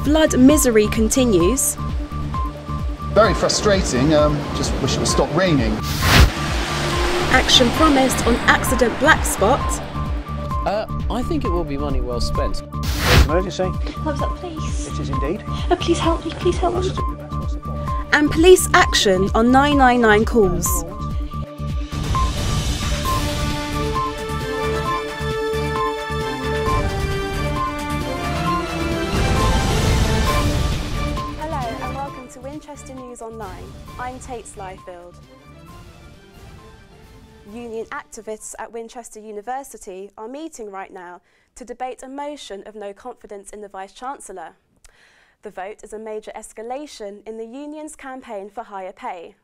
flood misery continues. Very frustrating, just wish it would stop raining. Action promised on accident black spot. I think it will be money well spent. Emergency? What's that, please? It is indeed. Please help me, please help me. And police action on 999 calls. Hello and welcome to Winchester News Online. I'm Tate Slyfeid. Union activists at Winchester University are meeting right now to debate a motion of no confidence in the Vice Chancellor. The vote is a major escalation in the union's campaign for higher pay.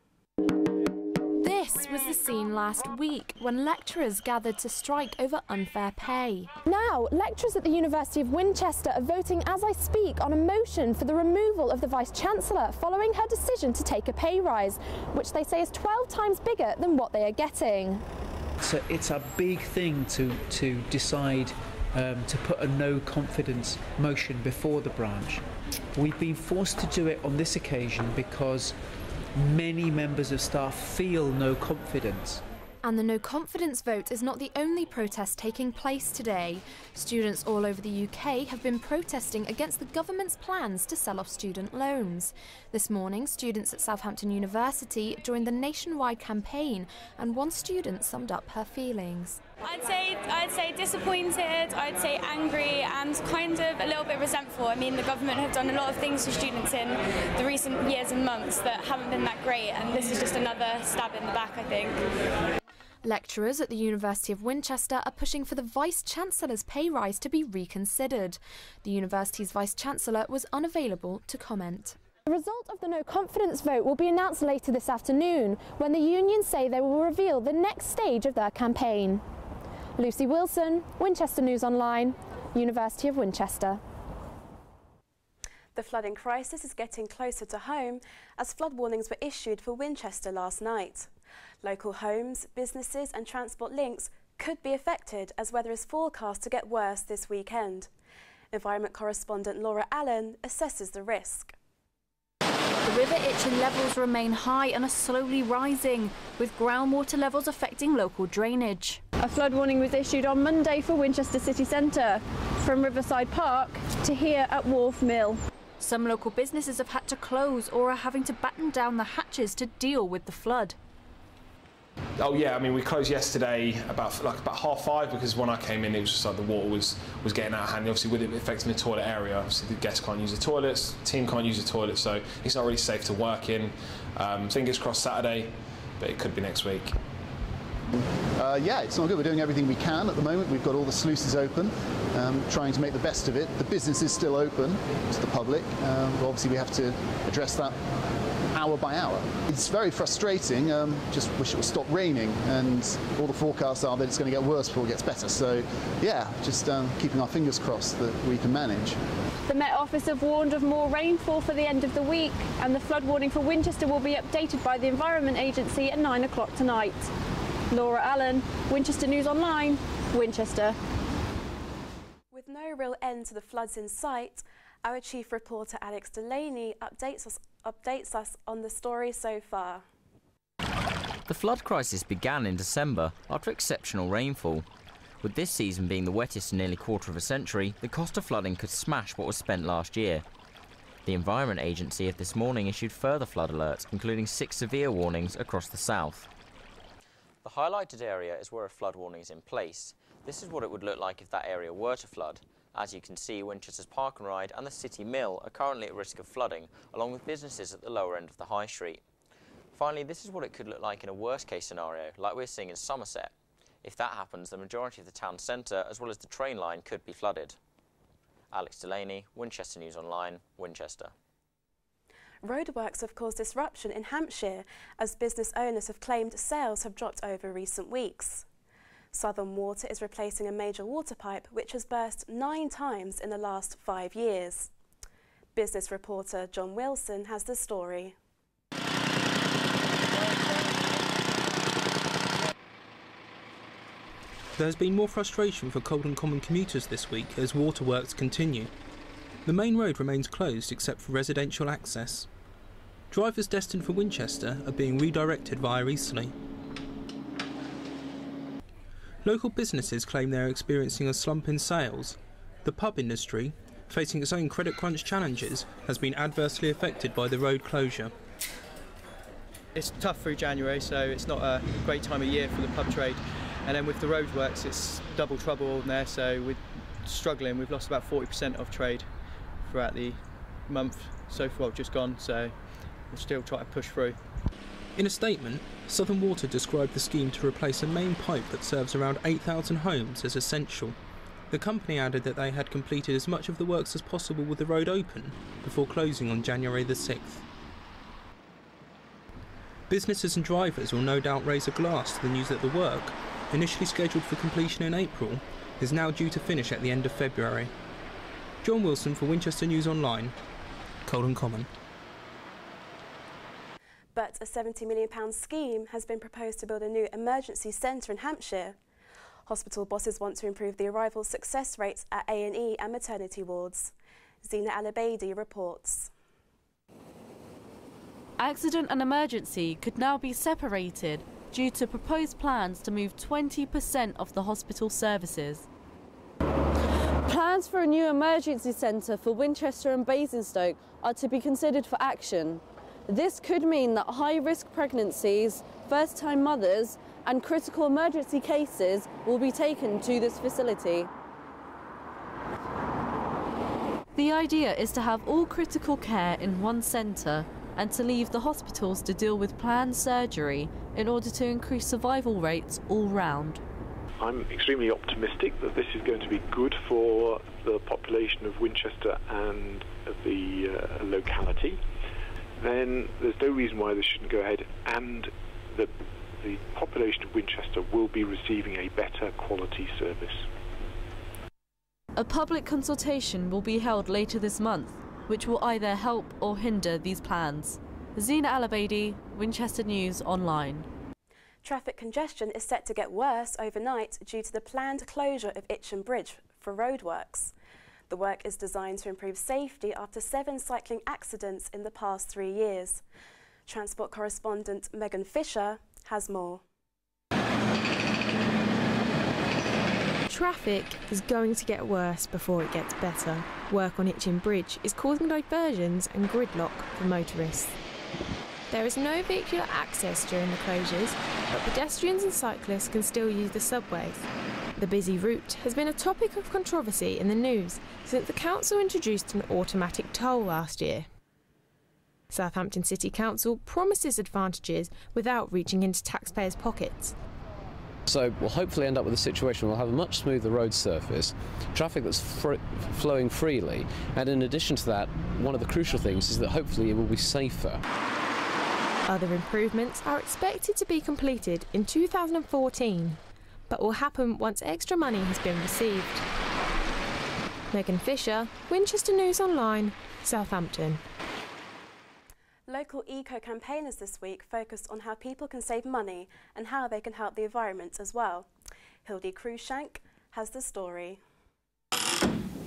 This was the scene last week when lecturers gathered to strike over unfair pay. Now, lecturers at the University of Winchester are voting as I speak on a motion for the removal of the Vice Chancellor following her decision to take a pay rise, which they say is 12 times bigger than what they are getting. So it's a big thing to decide to put a no confidence motion before the branch. We've been forced to do it on this occasion because many members of staff feel no confidence. And the no confidence vote is not the only protest taking place today. Students all over the UK have been protesting against the government's plans to sell off student loans. This morning, students at Southampton University joined the nationwide campaign, and one student summed up her feelings. I'd say disappointed, I'd say angry and kind of a little bit resentful. I mean, the government have done a lot of things for students in the recent years and months that haven't been that great, and this is just another stab in the back, I think. Lecturers at the University of Winchester are pushing for the Vice Chancellor's pay rise to be reconsidered. The university's Vice Chancellor was unavailable to comment. The result of the no confidence vote will be announced later this afternoon when the unions say they will reveal the next stage of their campaign. Lucy Wilson, Winchester News Online, University of Winchester. The flooding crisis is getting closer to home as flood warnings were issued for Winchester last night. Local homes, businesses and transport links could be affected as weather is forecast to get worse this weekend. Environment correspondent Laura Allen assesses the risk. The River Itchen levels remain high and are slowly rising, with groundwater levels affecting local drainage. A flood warning was issued on Monday for Winchester City Centre, from Riverside Park to here at Wharf Mill. Some local businesses have had to close or are having to batten down the hatches to deal with the flood. Oh yeah, I mean we closed yesterday about 5:30 because when I came in it was just like the water was getting out of hand. Obviously with it affecting the toilet area, obviously the guests can't use the toilets, the team can't use the toilets, so it's not really safe to work in. Fingers crossed Saturday, but it could be next week. Yeah, it's not good. We're doing everything we can at the moment. We've got all the sluices open, trying to make the best of it. The business is still open to the public, but obviously we have to address that hour by hour. It's very frustrating, just wish it would stop raining, and all the forecasts are that it's going to get worse before it gets better. So yeah, just keeping our fingers crossed that we can manage. The Met Office have warned of more rainfall for the end of the week, and the flood warning for Winchester will be updated by the Environment Agency at 9 o'clock tonight. Laura Allen, Winchester News Online, Winchester. With no real end to the floods in sight, our chief reporter Alex Delaney updates us on the story so far. The flood crisis began in December after exceptional rainfall. With this season being the wettest in nearly a quarter of a century, the cost of flooding could smash what was spent last year. The Environment Agency have this morning issued further flood alerts, including 6 severe warnings across the south. The highlighted area is where a flood warning is in place. This is what it would look like if that area were to flood. As you can see, Winchester's Park and Ride and the City Mill are currently at risk of flooding, along with businesses at the lower end of the High Street. Finally, this is what it could look like in a worst-case scenario, like we're seeing in Somerset. If that happens, the majority of the town centre, as well as the train line, could be flooded. Alex Delaney, Winchester News Online, Winchester. Roadworks have caused disruption in Hampshire as business owners have claimed sales have dropped over recent weeks. Southern Water is replacing a major water pipe which has burst 9 times in the last 5 years. Business reporter John Wilson has the story. There has been more frustration for Coldham Common commuters this week as waterworks continue. The main road remains closed except for residential access. Drivers destined for Winchester are being redirected via Eastleigh. Local businesses claim they are experiencing a slump in sales. The pub industry, facing its own credit crunch challenges, has been adversely affected by the road closure. It's tough through January, so it's not a great time of year for the pub trade. And then with the roadworks, it's double trouble in there, so we're struggling. We've lost about 40% of trade throughout the month so far, just gone, so we'll still try to push through. In a statement, Southern Water described the scheme to replace a main pipe that serves around 8,000 homes as essential. The company added that they had completed as much of the works as possible with the road open before closing on January the 6th. Businesses and drivers will no doubt raise a glass to the news that the work, initially scheduled for completion in April, is now due to finish at the end of February. John Wilson for Winchester News Online, Colden Common. But a £70 million scheme has been proposed to build a new emergency centre in Hampshire. Hospital bosses want to improve the arrival success rates at A&E and maternity wards. Zina Al-Abaidi reports. Accident and emergency could now be separated due to proposed plans to move 20% of the hospital services. Plans for a new emergency centre for Winchester and Basingstoke are to be considered for action. This could mean that high-risk pregnancies, first-time mothers and critical emergency cases will be taken to this facility. The idea is to have all critical care in one centre and to leave the hospitals to deal with planned surgery in order to increase survival rates all round. I'm extremely optimistic that this is going to be good for the population of Winchester and the locality. Then there's no reason why this shouldn't go ahead, and the population of Winchester will be receiving a better quality service. A public consultation will be held later this month, which will either help or hinder these plans. Zina Al-Abaidi, Winchester News Online. Traffic congestion is set to get worse overnight due to the planned closure of Itchen Bridge for roadworks. The work is designed to improve safety after 7 cycling accidents in the past 3 years. Transport correspondent Megan Fisher has more. Traffic is going to get worse before it gets better. Work on Itchen Bridge is causing diversions and gridlock for motorists. There is no vehicular access during the closures, but pedestrians and cyclists can still use the subways. The busy route has been a topic of controversy in the news since the council introduced an automatic toll last year. Southampton City Council promises advantages without reaching into taxpayers' pockets. So we'll hopefully end up with a situation where we'll have a much smoother road surface, traffic that's flowing freely, and in addition to that, one of the crucial things is that hopefully it will be safer. Other improvements are expected to be completed in 2014, but will happen once extra money has been received. Megan Fisher, Winchester News Online, Southampton. Local eco-campaigners this week focused on how people can save money and how they can help the environment as well. Hildy Cruikshank has the story.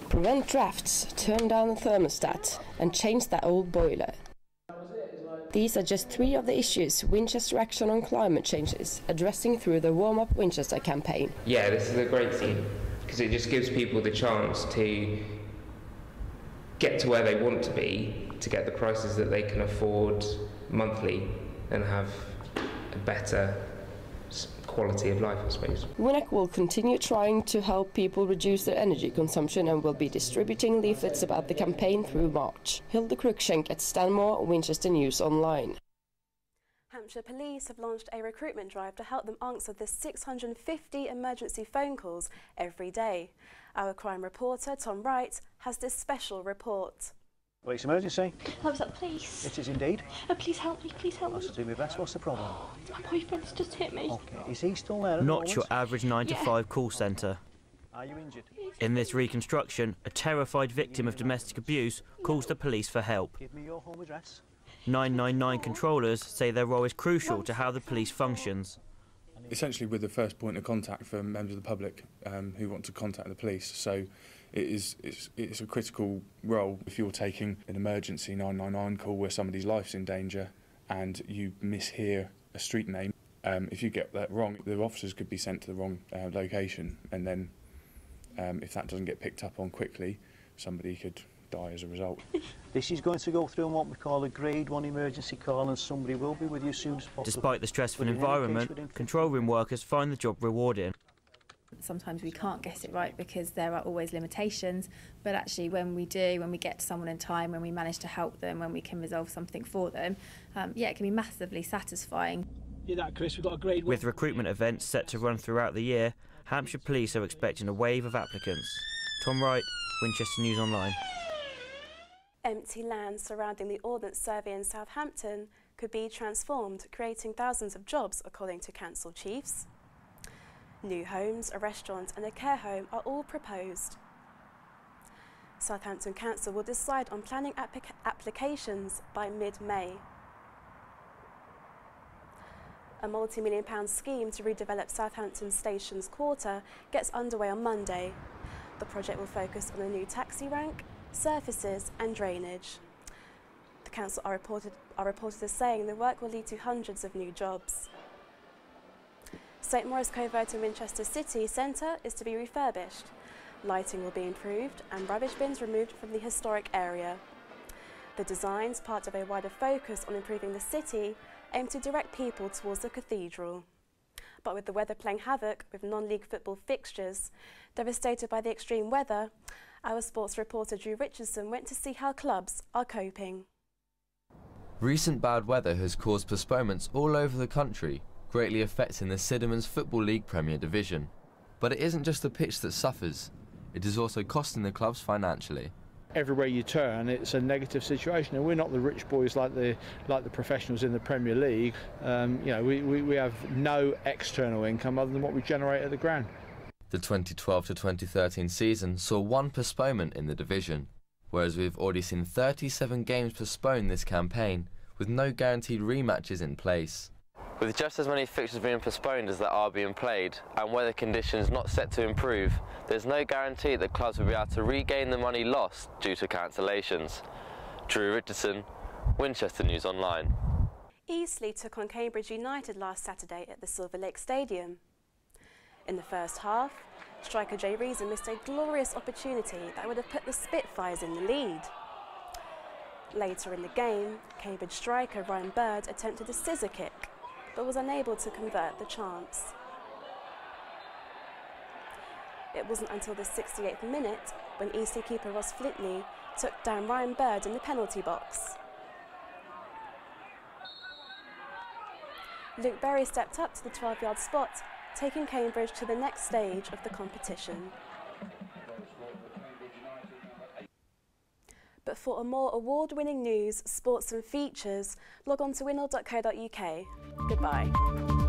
Prevent drafts, turn down the thermostat and change that old boiler. These are just 3 of the issues Winchester Action on Climate Change is addressing through the Warm Up Winchester campaign. Yeah, this is a great scheme because it just gives people the chance to get to where they want to be, to get the prices that they can afford monthly and have a better quality of life, I suppose. WINEC will continue trying to help people reduce their energy consumption and will be distributing leaflets about the campaign through March. Hilde Cruikshank at Stanmore, Winchester News Online. Hampshire Police have launched a recruitment drive to help them answer the 650 emergency phone calls every day. Our crime reporter, Tom Wright, has this special report. Police emergency? Hello, that police? It is indeed. Please help me, please help me. I shall do my best. What's the problem? My boyfriend's just hit me. Okay, is he still there? Not your average 9 to 5 call centre. Are you injured? In this reconstruction, a terrified victim of domestic abuse calls the police for help. Give me your home address. 999 controllers say their role is crucial to how the police functions. Essentially, we're the first point of contact for members of the public who want to contact the police. So It's a critical role. If you're taking an emergency 999 call where somebody's life's in danger and you mishear a street name, if you get that wrong, the officers could be sent to the wrong location, and then if that doesn't get picked up on quickly, somebody could die as a result. This is going to go through what we call a grade 1 emergency call, and somebody will be with you as soon as possible. Despite the stressful environment, control room workers find the job rewarding. Sometimes we can't get it right because there are always limitations, but actually when we do, when we get to someone in time, when we manage to help them, when we can resolve something for them, yeah, it can be massively satisfying. Yeah, that, Chris, we've got a grade 1. With recruitment events set to run throughout the year, Hampshire Police are expecting a wave of applicants. Tom Wright, Winchester News Online. Empty land surrounding the Ordnance Survey in Southampton could be transformed, creating thousands of jobs, according to council chiefs. New homes, a restaurant and a care home are all proposed. Southampton Council will decide on planning applications by mid-May. A multi-million-pound scheme to redevelop Southampton Station's quarter gets underway on Monday. The project will focus on a new taxi rank, surfaces and drainage. The council are reported as saying the work will lead to hundreds of new jobs. St Maurice Covert in Winchester City Centre is to be refurbished. Lighting will be improved and rubbish bins removed from the historic area. The designs, part of a wider focus on improving the city, aim to direct people towards the cathedral. But with the weather playing havoc with non-league football fixtures, devastated by the extreme weather, our sports reporter Drew Richardson went to see how clubs are coping. Recent bad weather has caused postponements all over the country, greatly affecting the Sidderman's Football League Premier Division. But it isn't just the pitch that suffers, it is also costing the clubs financially. Everywhere you turn, it's a negative situation, and we're not the rich boys like the professionals in the Premier League. You know, we have no external income other than what we generate at the ground. The 2012 to 2013 season saw one postponement in the division, whereas we've already seen 37 games postponed this campaign, with no guaranteed rematches in place. With just as many fixtures being postponed as that are being played, and weather conditions not set to improve, there's no guarantee that clubs will be able to regain the money lost due to cancellations. Drew Richardson, Winchester News Online. Eastleigh took on Cambridge United last Saturday at the Silver Lake Stadium. In the first half, striker Jay Reason missed a glorious opportunity that would have put the Spitfires in the lead. Later in the game, Cambridge striker Ryan Bird attempted a scissor kick, but was unable to convert the chance. It wasn't until the 68th minute when Eastleigh keeper Ross Flintley took down Ryan Bird in the penalty box. Luke Berry stepped up to the 12-yard spot, taking Cambridge to the next stage of the competition. But for a more award-winning news, sports and features, log on to winol.co.uk. Goodbye.